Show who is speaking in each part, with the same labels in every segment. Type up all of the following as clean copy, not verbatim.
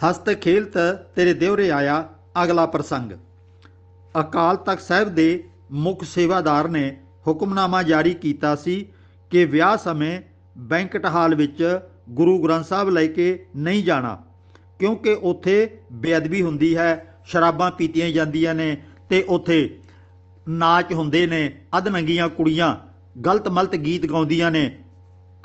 Speaker 1: ਹਸਤ ਖੇਲਤ ਤੇਰੇ ਦਿਉਰੇ ਆਇਆ। ਅਗਲਾ ਪ੍ਰਸੰਗ। ਅਕਾਲ ਤਖਤ ਸਾਹਿਬ ਦੇ ਮੁੱਖ ਸੇਵਾਦਾਰ ਨੇ ਹੁਕਮਨਾਮਾ ਜਾਰੀ ਕੀਤਾ ਸੀ ਕਿ ਵਿਆਹ ਸਮੇਂ ਬੈਂਕਟ ਹਾਲ ਵਿੱਚ ਗੁਰੂ ਗ੍ਰੰਥ ਸਾਹਿਬ ਲੈ ਕੇ ਨਹੀਂ ਜਾਣਾ, ਕਿਉਂਕਿ ਉੱਥੇ ਬੇਅਦਬੀ ਹੁੰਦੀ ਹੈ, ਸ਼ਰਾਬਾਂ ਪੀਤੀਆਂ ਜਾਂਦੀਆਂ ਨੇ ਅਤੇ ਉੱਥੇ ਨਾਚ ਹੁੰਦੇ ਨੇ, ਅਧਨੰਗੀਆਂ ਕੁੜੀਆਂ ਗਲਤ ਮਲਤ ਗੀਤ ਗਾਉਂਦੀਆਂ ਨੇ।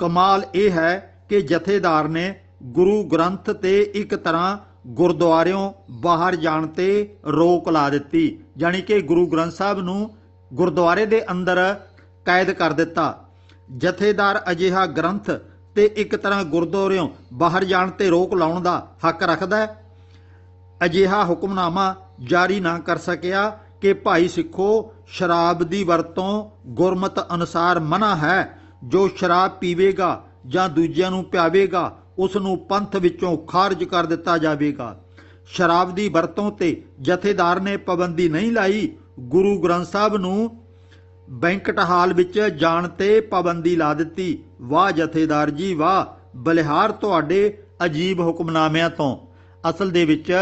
Speaker 1: ਕਮਾਲ ਇਹ ਹੈ ਕਿ ਜਥੇਦਾਰ ਨੇ ਗੁਰੂ ਗ੍ਰੰਥ ਤੇ ਇੱਕ ਤਰ੍ਹਾਂ ਗੁਰਦੁਆਰਿਓਂ ਬਾਹਰ ਜਾਣ ਤੇ ਰੋਕ ਲਾ ਦਿੱਤੀ, ਜਾਣੀ ਕਿ ਗੁਰੂ ਗ੍ਰੰਥ ਸਾਹਿਬ ਨੂੰ ਗੁਰਦੁਆਰੇ ਦੇ ਅੰਦਰ ਕੈਦ ਕਰ ਦਿੱਤਾ। ਜਥੇਦਾਰ ਅਜਿਹਾ ਗ੍ਰੰਥ ਤੇ ਇੱਕ ਤਰ੍ਹਾਂ ਗੁਰਦੁਆਰਿਓਂ ਬਾਹਰ ਜਾਣ ਤੇ ਰੋਕ ਲਾਉਣ ਦਾ ਹੱਕ ਰੱਖਦਾ ਹੈ। ਅਜਿਹਾ ਹੁਕਮਨਾਮਾ ਜਾਰੀ ਨਾ ਕਰ ਸਕਿਆ ਕਿ ਭਾਈ ਸਿੱਖੋ, ਸ਼ਰਾਬ ਦੀ ਵਰਤੋਂ ਗੁਰਮਤ ਅਨੁਸਾਰ ਮਨ੍ਹਾ ਹੈ। ਜੋ ਸ਼ਰਾਬ ਪੀਵੇਗਾ ਜਾਂ ਦੂਜਿਆਂ ਨੂੰ ਪਿਆਵੇਗਾ ਉਸ ਨੂੰ ਪੰਥ ਵਿੱਚੋਂ ਖਾਰਜ ਕਰ ਦਿੱਤਾ ਜਾਵੇਗਾ। ਸ਼ਰਾਬ ਦੀ ਵਰਤੋਂ ਤੇ ਜਥੇਦਾਰ ਨੇ ਪਾਬੰਦੀ ਨਹੀਂ ਲਾਈ। ਗੁਰੂ ਗ੍ਰੰਥ ਸਾਹਿਬ ਨੂੰ ਬੈਂਕਟ ਹਾਲ ਵਿੱਚ ਜਾਣ ਤੇ ਪਾਬੰਦੀ ਲਾ ਦਿੱਤੀ। ਵਾਹ ਜਥੇਦਾਰ ਜੀ ਵਾਹ, ਬਲਿਹਾਰ ਤੁਹਾਡੇ ਅਜੀਬ ਹੁਕਮਨਾਮਿਆਂ ਤੋਂ। ਅਸਲ ਦੇ ਵਿੱਚ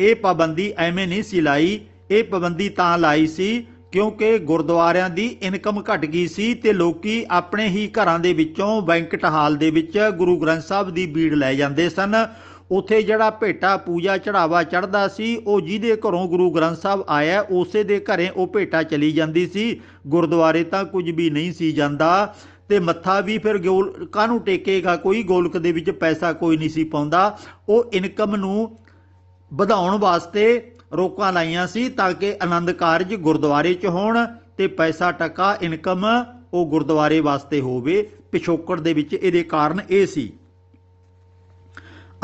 Speaker 1: ਇਹ ਪਾਬੰਦੀ ਐਵੇਂ ਨਹੀਂ ਸੀ ਲਾਈ, ਇਹ ਪਾਬੰਦੀ ਤਾਂ ਲਾਈ ਸੀ ਕਿਉਂਕਿ ਗੁਰਦੁਆਰਿਆਂ ਦੀ ਇਨਕਮ ਘਟ ਗਈ ਸੀ ਤੇ ਲੋਕੀ ਆਪਣੇ ਹੀ ਘਰਾਂ ਦੇ ਵਿੱਚੋਂ ਬੈਂਕਟ ਹਾਲ ਦੇ ਵਿੱਚ ਗੁਰੂ ਗ੍ਰੰਥ ਸਾਹਿਬ ਦੀ ਬੀੜ ਲੈ ਜਾਂਦੇ ਸਨ। ਉੱਥੇ ਜਿਹੜਾ ਭੇਟਾ ਪੂਜਾ ਚੜਾਵਾ ਚੜ੍ਹਦਾ ਸੀ, ਉਹ ਜਿਹਦੇ ਘਰੋਂ ਗੁਰੂ ਗ੍ਰੰਥ ਸਾਹਿਬ ਆਇਆ ਉਸੇ ਦੇ ਘਰੇ ਉਹ ਭੇਟਾ ਚਲੀ ਜਾਂਦੀ ਸੀ। ਗੁਰਦੁਆਰੇ ਤਾਂ ਕੁਝ ਵੀ ਨਹੀਂ ਸੀ ਜਾਂਦਾ ਤੇ ਮੱਥਾ ਵੀ ਫਿਰ ਕਾਹਨੂੰ ਟੇਕੇਗਾ ਕੋਈ, ਗੋਲਕ ਦੇ ਵਿੱਚ ਪੈਸਾ ਕੋਈ ਨਹੀਂ ਸੀ ਪਾਉਂਦਾ। ਉਹ ਇਨਕਮ ਨੂੰ ਵਧਾਉਣ ਵਾਸਤੇ ਰੋਕਾਂ ਲਾਈਆਂ ਸੀ ਤਾਂ ਕਿ ਆਨੰਦ ਕਾਰਜ ਗੁਰਦੁਆਰੇ 'ਚ ਹੋਣ ਤੇ ਪੈਸਾ ਟਕਾ ਇਨਕਮ ਉਹ ਗੁਰਦੁਆਰੇ ਵਾਸਤੇ ਹੋਵੇ। ਪਿਛੋਕੜ ਦੇ ਵਿੱਚ ਇਹਦੇ ਕਾਰਨ ਇਹ ਸੀ।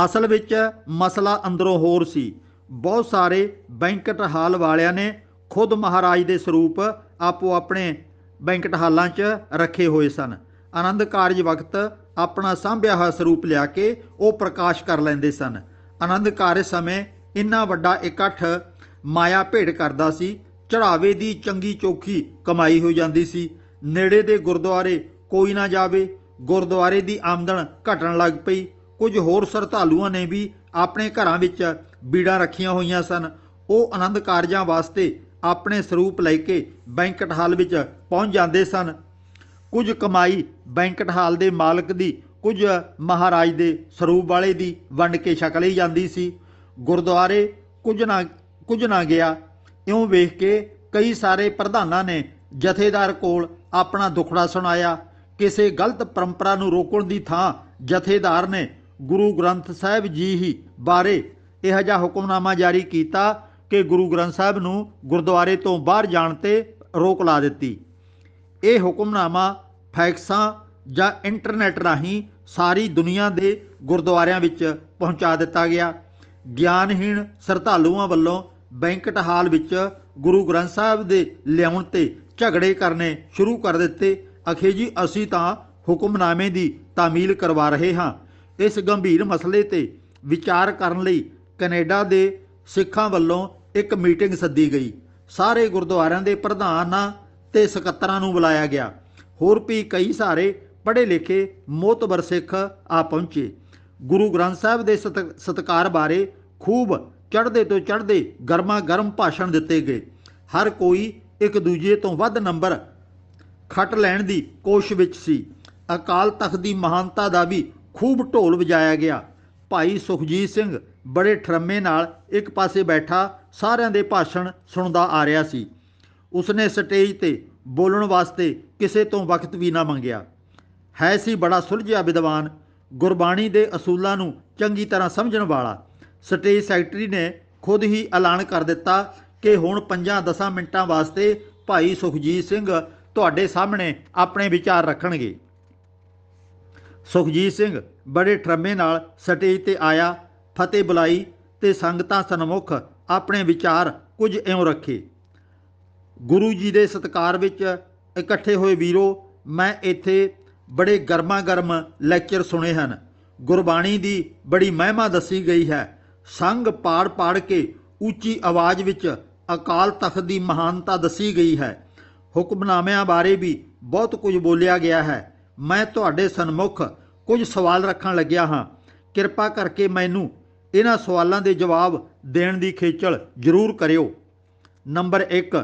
Speaker 1: ਅਸਲ ਵਿੱਚ ਮਸਲਾ ਅੰਦਰੋਂ ਹੋਰ ਸੀ। ਬਹੁਤ ਸਾਰੇ ਬੈਂਕਟ ਹਾਲ ਵਾਲਿਆਂ ਨੇ ਖੁਦ ਮਹਾਰਾਜ ਦੇ ਸਰੂਪ ਆਪੋ ਆਪਣੇ ਬੈਂਕਟ ਹਾਲਾਂ 'ਚ ਰੱਖੇ ਹੋਏ ਸਨ। ਆਨੰਦ ਕਾਰਜ ਵਕਤ ਆਪਣਾ ਸਾਂਭਿਆ ਹੋਇਆ ਸਰੂਪ ਲਿਆ ਕੇ ਉਹ ਪ੍ਰਕਾਸ਼ ਕਰ ਲੈਂਦੇ ਸਨ। ਆਨੰਦ ਕਾਰਜ ਸਮੇਂ ਇੰਨਾ ਵੱਡਾ ਇਕੱਠ ਮਾਇਆ ਭੇਡ ਕਰਦਾ ਸੀ, ਚੜਾਵੇ ਦੀ ਚੰਗੀ ਚੋਖੀ ਕਮਾਈ ਹੋ ਜਾਂਦੀ ਸੀ। ਨੇੜੇ ਦੇ ਗੁਰਦੁਆਰੇ ਕੋਈ ਨਾ ਜਾਵੇ, ਗੁਰਦੁਆਰੇ ਦੀ ਆਮਦਨ ਘਟਣ ਲੱਗ ਪਈ। ਕੁਝ ਹੋਰ ਸ਼ਰਧਾਲੂਆਂ ਨੇ ਵੀ ਆਪਣੇ ਘਰਾਂ ਵਿੱਚ ਬੀੜਾਂ ਰੱਖੀਆਂ ਹੋਈਆਂ ਸਨ। ਉਹ ਆਨੰਦ ਕਾਰਜਾਂ ਵਾਸਤੇ ਆਪਣੇ ਸਰੂਪ ਲੈ ਕੇ ਬੈਂਕਟ ਹਾਲ ਵਿੱਚ ਪਹੁੰਚ ਜਾਂਦੇ ਸਨ। ਕੁਝ ਕਮਾਈ ਬੈਂਕਟ ਹਾਲ ਦੇ ਮਾਲਕ ਦੀ, ਕੁਝ ਮਹਾਰਾਜ ਦੇ ਸਰੂਪ ਵਾਲੇ ਦੀ ਵੰਡ ਕੇ ਛਕ ਲਈ ਜਾਂਦੀ ਸੀ। ਗੁਰਦੁਆਰੇ ਕੁਝ ਨਾ ਗਿਆ। ਇਉਂ ਵੇਖ ਕੇ ਕਈ ਸਾਰੇ ਪ੍ਰਧਾਨਾਂ ਨੇ ਜਥੇਦਾਰ ਕੋਲ ਆਪਣਾ ਦੁਖੜਾ ਸੁਣਾਇਆ। ਕਿਸੇ ਗਲਤ ਪਰੰਪਰਾ ਨੂੰ ਰੋਕਣ ਦੀ ਥਾਂ ਜਥੇਦਾਰ ਨੇ ਗੁਰੂ ਗ੍ਰੰਥ ਸਾਹਿਬ ਜੀ ਹੀ ਬਾਰੇ ਇਹੋ ਜਿਹਾ ਹੁਕਮਨਾਮਾ ਜਾਰੀ ਕੀਤਾ ਕਿ ਗੁਰੂ ਗ੍ਰੰਥ ਸਾਹਿਬ ਨੂੰ ਗੁਰਦੁਆਰੇ ਤੋਂ ਬਾਹਰ ਜਾਣ ਤੇ ਰੋਕ ਲਾ ਦਿੱਤੀ। ਇਹ ਹੁਕਮਨਾਮਾ ਫੈਕਸਾਂ ਜਾਂ ਇੰਟਰਨੈਟ ਰਾਹੀਂ ਸਾਰੀ ਦੁਨੀਆ ਦੇ ਗੁਰਦੁਆਰਿਆਂ ਵਿੱਚ ਪਹੁੰਚਾ ਦਿੱਤਾ ਗਿਆ। ਗਿਆਨਹੀਣ ਸ਼ਰਧਾਲੂਆਂ ਵੱਲੋਂ ਬੈਂਕਟ ਹਾਲ ਵਿੱਚ ਗੁਰੂ ਗ੍ਰੰਥ ਸਾਹਿਬ ਦੇ ਲਿਆਉਣ ਤੇ ਝਗੜੇ ਕਰਨੇ ਸ਼ੁਰੂ ਕਰ ਦਿੱਤੇ। ਅਖੇ ਜੀ ਅਸੀਂ ਤਾਂ ਹੁਕਮਨਾਮੇ ਦੀ ਤਾਮੀਲ ਕਰਵਾ ਰਹੇ ਹਾਂ। ਇਸ ਗੰਭੀਰ ਮਸਲੇ ਤੇ ਵਿਚਾਰ ਕਰਨ ਲਈ ਕੈਨੇਡਾ ਦੇ ਸਿੱਖਾਂ ਵੱਲੋਂ ਇੱਕ ਮੀਟਿੰਗ ਸੱਦੀ ਗਈ। ਸਾਰੇ ਗੁਰਦੁਆਰਿਆਂ ਦੇ ਪ੍ਰਧਾਨਾਂ ਤੇ ਸਕੱਤਰਾਂ ਨੂੰ ਬੁਲਾਇਆ ਗਿਆ। ਹੋਰ ਵੀ ਕਈ ਸਾਰੇ ਪੜ੍ਹੇ ਲਿਖੇ ਮੋਹਤਬਰ ਸਿੱਖ ਆ ਪਹੁੰਚੇ। ਗੁਰੂ ਗ੍ਰੰਥ ਸਾਹਿਬ ਦੇ ਸਤਿਕਾਰ ਬਾਰੇ ਖੂਬ ਚੜ੍ਹਦੇ ਤੋਂ ਚੜ੍ਹਦੇ ਗਰਮਾ ਗਰਮ ਭਾਸ਼ਣ ਦਿੱਤੇ ਗਏ। ਹਰ ਕੋਈ ਇੱਕ ਦੂਜੇ ਤੋਂ ਵੱਧ ਨੰਬਰ ਖੱਟ ਲੈਣ ਦੀ ਕੋਸ਼ਿਸ਼ ਵਿੱਚ ਸੀ। ਅਕਾਲ ਤਖਤ ਦੀ ਮਹਾਨਤਾ ਦਾ ਵੀ ਖੂਬ ਢੋਲ ਵਜਾਇਆ ਗਿਆ। ਭਾਈ ਸੁਖਜੀਤ ਸਿੰਘ ਬੜੇ ਠਰੱਮੇ ਨਾਲ ਇੱਕ ਪਾਸੇ ਬੈਠਾ ਸਾਰਿਆਂ ਦੇ ਭਾਸ਼ਣ ਸੁਣਦਾ ਆ ਰਿਹਾ ਸੀ। ਉਸਨੇ ਸਟੇਜ ਤੇ ਬੋਲਣ ਵਾਸਤੇ ਕਿਸੇ ਤੋਂ ਵਕਤ ਵੀ ਨਾ ਮੰਗਿਆ। ਹੈ ਸੀ ਬੜਾ ਸੁਲਝਿਆ ਵਿਦਵਾਨ, ਗੁਰਬਾਣੀ ਦੇ ਅਸੂਲਾਂ ਨੂੰ ਚੰਗੀ ਤਰ੍ਹਾਂ ਸਮਝਣ ਵਾਲਾ। ਸਟੇਜ ਸੈਕਟਰੀ ਨੇ ਖੁਦ ਹੀ ਐਲਾਨ ਕਰ ਦਿੱਤਾ ਕਿ ਹੁਣ 5-10 ਮਿੰਟਾਂ ਵਾਸਤੇ ਭਾਈ ਸੁਖਜੀਤ ਸਿੰਘ ਤੁਹਾਡੇ ਸਾਹਮਣੇ ਆਪਣੇ ਵਿਚਾਰ ਰੱਖਣਗੇ। ਸੁਖਜੀਤ ਸਿੰਘ ਬੜੇ ਠਰੱਮੇ ਨਾਲ ਸਟੇਜ ਤੇ ਆਇਆ, ਫਤਿਹ ਬੁਲਾਈ ਤੇ ਸੰਗਤਾਂ ਸਨਮੁਖ ਆਪਣੇ ਵਿਚਾਰ ਕੁਝ ਇਉਂ ਰੱਖੇ। ਗੁਰੂ ਜੀ ਦੇ ਸਤਿਕਾਰ ਵਿੱਚ ਇਕੱਠੇ ਹੋਏ ਵੀਰੋ, ਮੈਂ ਇੱਥੇ ਬੜੇ ਗਰਮਾ ਗਰਮ ਲੈਕਚਰ ਸੁਣੇ ਹਨ। ਗੁਰਬਾਣੀ ਦੀ ਬੜੀ ਮਹਿਮਾ ਦੱਸੀ ਗਈ ਹੈ। ਸੰਗ ਪਾੜ ਪਾੜ ਕੇ ਉੱਚੀ ਆਵਾਜ਼ ਵਿੱਚ ਅਕਾਲ ਤਖਤ ਦੀ ਮਹਾਨਤਾ ਦੱਸੀ ਗਈ ਹੈ। ਹੁਕਮਨਾਮਿਆਂ ਬਾਰੇ ਵੀ ਬਹੁਤ ਕੁਝ ਬੋਲਿਆ ਗਿਆ ਹੈ। ਮੈਂ ਤੁਹਾਡੇ ਸਨਮੁਖ ਕੁਝ ਸਵਾਲ ਰੱਖਣ ਲੱਗਿਆ ਹਾਂ। ਕਿਰਪਾ ਕਰਕੇ ਮੈਨੂੰ ਇਹਨਾਂ ਸਵਾਲਾਂ ਦੇ ਜਵਾਬ ਦੇਣ ਦੀ ਖੇਚਲ ਜ਼ਰੂਰ ਕਰਿਓ। ਨੰਬਰ 1,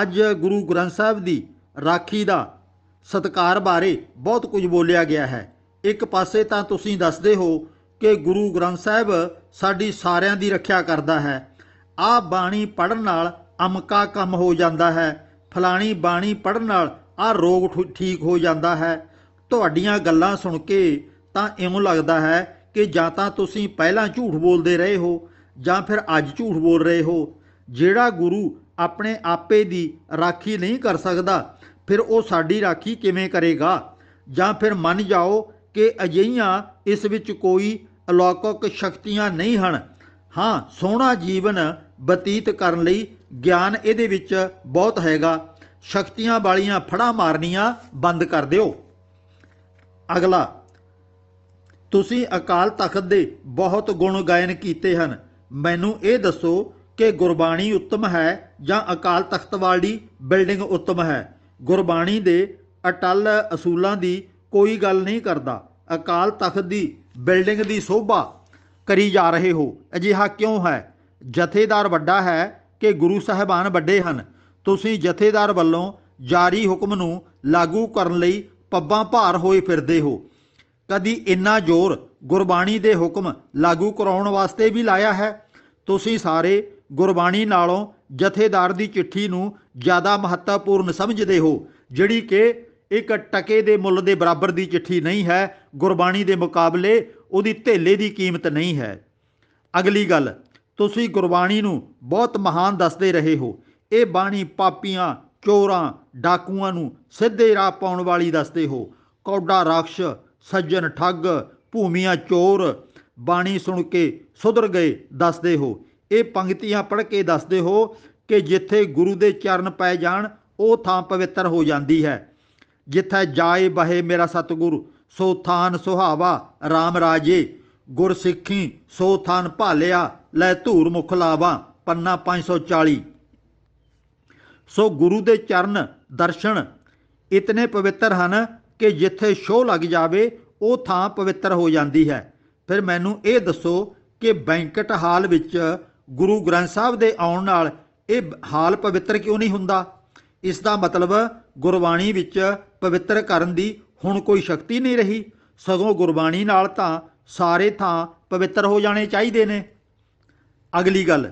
Speaker 1: ਅੱਜ ਗੁਰੂ ਗ੍ਰੰਥ ਸਾਹਿਬ ਦੀ ਰਾਖੀ ਦਾ ਸਤਿਕਾਰ ਬਾਰੇ ਬਹੁਤ ਕੁਝ ਬੋਲਿਆ ਗਿਆ ਹੈ। ਇੱਕ ਪਾਸੇ ਤਾਂ ਤੁਸੀਂ ਦੱਸਦੇ ਹੋ ਕਿ ਗੁਰੂ ਗ੍ਰੰਥ ਸਾਹਿਬ ਸਾਡੀ ਸਾਰਿਆਂ ਦੀ ਰੱਖਿਆ ਕਰਦਾ ਹੈ। ਆਹ ਬਾਣੀ ਪੜ੍ਹਨ ਨਾਲ ਅਮਕਾ ਕੰਮ ਹੋ ਜਾਂਦਾ ਹੈ, ਫਲਾਣੀ ਬਾਣੀ ਪੜ੍ਹਨ ਨਾਲ ਆਹ ਰੋਗ ਠੀਕ ਹੋ ਜਾਂਦਾ ਹੈ। ਤੁਹਾਡੀਆਂ ਗੱਲਾਂ ਸੁਣ ਕੇ ਤਾਂ ਇਉਂ ਲੱਗਦਾ ਹੈ ਕਿ ਜਾਂ ਤਾਂ ਤੁਸੀਂ ਪਹਿਲਾਂ ਝੂਠ ਬੋਲਦੇ ਰਹੇ ਹੋ ਜਾਂ ਫਿਰ ਅੱਜ ਝੂਠ ਬੋਲ ਰਹੇ ਹੋ। ਜਿਹੜਾ ਗੁਰੂ ਆਪਣੇ ਆਪੇ ਦੀ ਰਾਖੀ ਨਹੀਂ ਕਰ ਸਕਦਾ, ਫਿਰ ਉਹ ਸਾਡੀ ਰਾਖੀ ਕਿਵੇਂ ਕਰੇਗਾ? ਜਾਂ ਫਿਰ ਮੰਨ ਜਾਓ ਕਿ ਅਜਿਹੀਆਂ ਇਸ ਵਿੱਚ ਕੋਈ ਅਲੌਕਿਕ ਸ਼ਕਤੀਆਂ ਨਹੀਂ ਹਨ। ਹਾਂ, ਸੋਹਣਾ ਜੀਵਨ ਬਤੀਤ ਕਰਨ ਲਈ ਗਿਆਨ ਇਹਦੇ ਵਿੱਚ ਬਹੁਤ ਹੈਗਾ। ਸ਼ਕਤੀਆਂ ਵਾਲੀਆਂ ਫੜਾਂ ਮਾਰਨੀਆਂ ਬੰਦ ਕਰ ਦਿਓ। ਅਗਲਾ, ਤੁਸੀਂ ਅਕਾਲ ਤਖਤ ਦੇ ਬਹੁਤ ਗੁਣ ਗਾਇਨ ਕੀਤੇ ਹਨ। ਮੈਨੂੰ ਇਹ ਦੱਸੋ ਕਿ ਗੁਰਬਾਣੀ ਉੱਤਮ ਹੈ ਜਾਂ ਅਕਾਲ ਤਖਤ ਵਾਲੀ ਬਿਲਡਿੰਗ ਉੱਤਮ ਹੈ? ਗੁਰਬਾਣੀ ਦੇ ਅਟੱਲ ਅਸੂਲਾਂ ਦੀ ਕੋਈ ਗੱਲ ਨਹੀਂ ਕਰਦਾ। ਅਕਾਲ ਤਖਤ ਦੀ ਬਿਲਡਿੰਗ ਦੀ ਸ਼ੋਭਾ ਕਰੀ ਜਾ ਰਹੇ ਹੋ। ਅਜਿਹਾ ਕਿਉਂ ਹੈ? ਜਥੇਦਾਰ ਵੱਡਾ ਹੈ ਕਿ ਗੁਰੂ ਸਾਹਿਬਾਨ ਵੱਡੇ ਹਨ? ਤੁਸੀਂ ਜਥੇਦਾਰ ਵੱਲੋਂ ਜਾਰੀ ਹੁਕਮ ਨੂੰ ਲਾਗੂ ਕਰਨ ਲਈ ਪੱਬਾਂ ਭਾਰ ਹੋਏ ਫਿਰਦੇ ਹੋ। ਕਦੀ ਇੰਨਾ ਜ਼ੋਰ ਗੁਰਬਾਣੀ ਦੇ ਹੁਕਮ ਲਾਗੂ ਕਰਾਉਣ ਵਾਸਤੇ ਵੀ ਲਾਇਆ ਹੈ? ਤੁਸੀਂ ਸਾਰੇ ਗੁਰਬਾਣੀ ਨਾਲੋਂ ਜਥੇਦਾਰ ਦੀ ਚਿੱਠੀ ਨੂੰ ਜ਼ਿਆਦਾ ਮਹੱਤਵਪੂਰਨ ਸਮਝਦੇ ਹੋ, ਜਿਹੜੀ ਕਿ ਇੱਕ ਟਕੇ ਦੇ ਮੁੱਲ ਦੇ ਬਰਾਬਰ ਦੀ ਚਿੱਠੀ ਨਹੀਂ ਹੈ। ਗੁਰਬਾਣੀ ਦੇ ਮੁਕਾਬਲੇ ਉਹਦੀ ਧੇਲੇ ਦੀ ਕੀਮਤ ਨਹੀਂ ਹੈ। ਅਗਲੀ ਗੱਲ, ਤੁਸੀਂ ਗੁਰਬਾਣੀ ਨੂੰ ਬਹੁਤ ਮਹਾਨ ਦੱਸਦੇ ਰਹੇ ਹੋ। ਇਹ ਬਾਣੀ ਪਾਪੀਆਂ, ਚੋਰਾਂ, ਡਾਕੂਆਂ ਨੂੰ ਸਿੱਧੇ ਰਾਹ ਪਾਉਣ ਵਾਲੀ ਦੱਸਦੇ ਹੋ। ਕੌਡਾ ਰਾਖਸ਼, ਸੱਜਣ ਠੱਗ, ਭੂਮੀਆਂ ਚੋਰ ਬਾਣੀ ਸੁਣ ਕੇ ਸੁਧਰ ਗਏ ਦੱਸਦੇ ਹੋ। ਇਹ ਪੰਕਤੀਆਂ ਪੜ੍ਹ ਕੇ ਦੱਸਦੇ ਹੋ ਕਿ ਜਿੱਥੇ ਗੁਰੂ ਦੇ ਚਰਨ ਪੈ ਜਾਣ ਉਹ ਥਾਂ ਪਵਿੱਤਰ ਹੋ ਜਾਂਦੀ ਹੈ। ਜਿੱਥੇ ਜਾਏ ਬਹੇ ਮੇਰਾ ਸਤਿਗੁਰ, ਸੋ ਥਾਨ ਸੁਹਾਵਾ ਰਾਮ ਰਾਜੇ। ਗੁਰ ਸਿੱਖੀ ਸੋ ਥਾਨ ਭਾਲਿਆ, ਲੈ ਧੂਰ ਮੁਖ ਲਾਵਾ। ਪੰਨਾ 540। ਸੋ ਗੁਰੂ ਦੇ ਚਰਨ ਦਰਸ਼ਨ ਇਤਨੇ ਪਵਿੱਤਰ ਹਨ ਕਿ ਜਿੱਥੇ ਛੋਹ ਲੱਗ ਜਾਵੇ ਉਹ ਥਾਂ ਪਵਿੱਤਰ ਹੋ ਜਾਂਦੀ ਹੈ। ਫਿਰ ਮੈਨੂੰ ਇਹ ਦੱਸੋ ਕਿ ਬੈਂਕਟ ਹਾਲ ਵਿੱਚ ਗੁਰੂ ਗ੍ਰੰਥ ਸਾਹਿਬ ਦੇ ਆਉਣ ਨਾਲ ਇਹ ਹਾਲ ਪਵਿੱਤਰ ਕਿਉਂ ਨਹੀਂ ਹੁੰਦਾ? ਇਸ ਦਾ ਮਤਲਬ ਗੁਰਬਾਣੀ ਵਿੱਚ ਪਵਿੱਤਰ ਕਰਨ ਦੀ ਹੁਣ ਕੋਈ ਸ਼ਕਤੀ ਨਹੀਂ ਰਹੀ, ਸਗੋਂ ਗੁਰਬਾਣੀ ਨਾਲ ਤਾਂ ਸਾਰੇ ਥਾਂ ਪਵਿੱਤਰ ਹੋ ਜਾਣੇ ਚਾਹੀਦੇ ਨੇ। ਅਗਲੀ ਗੱਲ,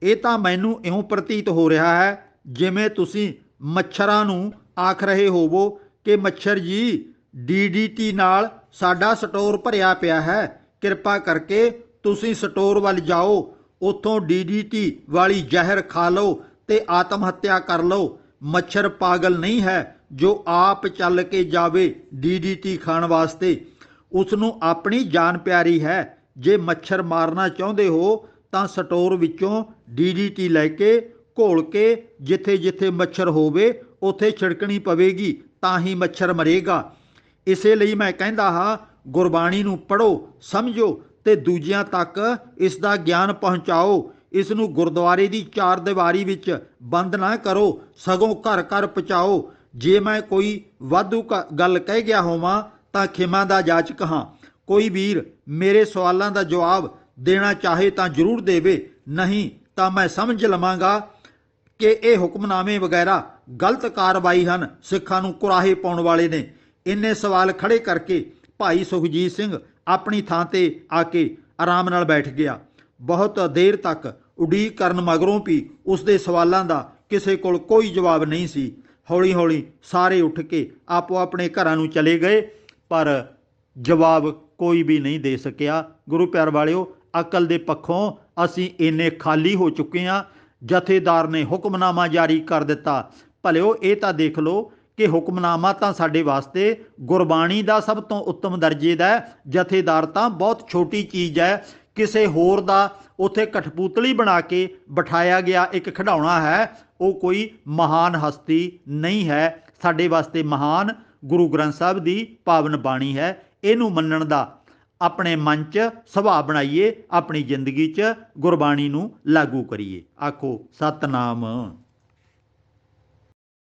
Speaker 1: ਇਹ ਤਾਂ ਮੈਨੂੰ ਇਉਂ ਪ੍ਰਤੀਤ ਹੋ ਰਿਹਾ ਹੈ ਜਿਵੇਂ ਤੁਸੀਂ ਮੱਛਰਾਂ ਨੂੰ ਆਖ ਰਹੇ ਹੋਵੋ ਕਿ ਮੱਛਰ ਜੀ, DDT ਨਾਲ ਸਾਡਾ ਸਟੋਰ ਭਰਿਆ ਪਿਆ ਹੈ, ਕਿਰਪਾ ਕਰਕੇ ਤੁਸੀਂ ਸਟੋਰ ਵੱਲ ਜਾਓ, ਉੱਥੋਂ DDT ਵਾਲੀ ਜ਼ਹਿਰ ਖਾ ਲਓ ਤੇ ਆਤਮ ਹੱਤਿਆ ਕਰ ਲਓ। ਮੱਛਰ ਪਾਗਲ ਨਹੀਂ ਹੈ ਜੋ ਆਪ ਚੱਲ ਕੇ ਜਾਵੇ DDT ਖਾਣ ਵਾਸਤੇ। ਉਸ ਨੂੰ ਆਪਣੀ ਜਾਨ ਪਿਆਰੀ ਹੈ। ਜੇ ਮੱਛਰ ਮਾਰਨਾ ਚਾਹੁੰਦੇ ਹੋ ਤਾਂ ਸਟੋਰ ਵਿੱਚੋਂ DDT ਲੈ ਕੇ ਘੋਲ ਕੇ ਜਿੱਥੇ ਜਿੱਥੇ ਮੱਛਰ ਹੋਵੇ ਉੱਥੇ ਛਿੜਕਣੀ ਪਵੇਗੀ, ਤਾਂ ਹੀ ਮੱਛਰ ਮਰੇਗਾ। ਇਸੇ ਲਈ ਮੈਂ ਕਹਿੰਦਾ ਹਾਂ, ਗੁਰਬਾਣੀ ਨੂੰ ਪੜ੍ਹੋ, ਸਮਝੋ ਤੇ ਦੂਜਿਆਂ ਤੱਕ ਇਸ ਦਾ ਗਿਆਨ ਪਹੁੰਚਾਓ। ਇਸ ਨੂੰ ਗੁਰਦੁਆਰੇ ਦੀ ਚਾਰ ਦੀਵਾਰੀ ਵਿੱਚ ਬੰਦ ਨਾ ਕਰੋ, ਸਗੋਂ ਘਰ ਘਰ ਪਹੁੰਚਾਓ। ਜੇ ਮੈਂ ਕੋਈ ਵਾਧੂ ਗੱਲ ਕਹਿ ਗਿਆ ਹੋਵਾਂ ਤਾਂ ਖਿਮਾ ਦਾ ਜਾਚਕ ਹਾਂ। ਕੋਈ ਵੀਰ ਮੇਰੇ ਸਵਾਲਾਂ ਦਾ ਜਵਾਬ ਦੇਣਾ ਚਾਹੇ ਤਾਂ ਜ਼ਰੂਰ ਦੇਵੇ, ਨਹੀਂ ਤਾਂ ਮੈਂ ਸਮਝ ਲਵਾਂਗਾ ਕਿ ਇਹ ਹੁਕਮਨਾਮੇ ਵਗੈਰਾ ਗਲਤ ਕਾਰਵਾਈ ਹਨ, ਸਿੱਖਾਂ ਨੂੰ ਕੁਰਾਹੇ ਪਾਉਣ ਵਾਲੇ ਨੇ। ਇੰਨੇ ਸਵਾਲ ਖੜੇ ਕਰਕੇ ਭਾਈ ਸੁਖਜੀਤ ਸਿੰਘ ਆਪਣੀ ਥਾਂ ਤੇ ਆ ਕੇ ਆਰਾਮ ਨਾਲ ਬੈਠ ਗਿਆ। ਬਹੁਤ ਦੇਰ ਤੱਕ ਉਡੀਕ ਕਰਨ ਮਗਰੋਂ ਵੀ ਉਸਦੇ ਸਵਾਲਾਂ ਦਾ ਕਿਸੇ ਕੋਲ ਕੋਈ ਜਵਾਬ ਨਹੀਂ ਸੀ। ਹੌਲੀ ਹੌਲੀ ਸਾਰੇ ਉੱਠ ਕੇ ਆਪੋ ਆਪਣੇ ਘਰਾਂ ਨੂੰ ਚਲੇ ਗਏ, ਪਰ ਜਵਾਬ ਕੋਈ ਵੀ ਨਹੀਂ ਦੇ ਸਕਿਆ। ਗੁਰੂ ਪਿਆਰ ਵਾਲਿਓ, ਅਕਲ ਦੇ ਪੱਖੋਂ ਅਸੀਂ ਇੰਨੇ ਖਾਲੀ ਹੋ ਚੁੱਕੇ ਹਾਂ। ਜਥੇਦਾਰ ਨੇ ਹੁਕਮਨਾਮਾ ਜਾਰੀ ਕਰ ਦਿੱਤਾ। ਭਲਿਓ, ਇਹ ਤਾਂ ਦੇਖ ਲਓ ਕਿ ਹੁਕਮਨਾਮਾ ਤਾਂ ਸਾਡੇ ਵਾਸਤੇ ਗੁਰਬਾਣੀ ਦਾ ਸਭ ਤੋਂ ਉੱਤਮ ਦਰਜੇ ਦਾ ਹੈ। ਜਥੇਦਾਰ ਤਾਂ ਬਹੁਤ ਛੋਟੀ ਚੀਜ਼ ਹੈ। ਕਿਸੇ ਹੋਰ ਦਾ ਉੱਥੇ ਕਠਪੁਤਲੀ ਬਣਾ ਕੇ ਬਿਠਾਇਆ ਗਿਆ ਇੱਕ ਖਿਡੌਣਾ ਹੈ, ਉਹ ਕੋਈ ਮਹਾਨ ਹਸਤੀ ਨਹੀਂ ਹੈ। ਸਾਡੇ ਵਾਸਤੇ ਮਹਾਨ ਗੁਰੂ ਗ੍ਰੰਥ ਸਾਹਿਬ ਦੀ ਪਾਵਨ ਬਾਣੀ ਹੈ। ਇਹਨੂੰ ਮੰਨਣ ਦਾ ਆਪਣੇ ਮਨ 'ਚ ਸੁਭਾਅ ਬਣਾਈਏ, ਆਪਣੀ ਜ਼ਿੰਦਗੀ 'ਚ ਗੁਰਬਾਣੀ ਨੂੰ ਲਾਗੂ ਕਰੀਏ। ਆਖੋ ਸਤਨਾਮ।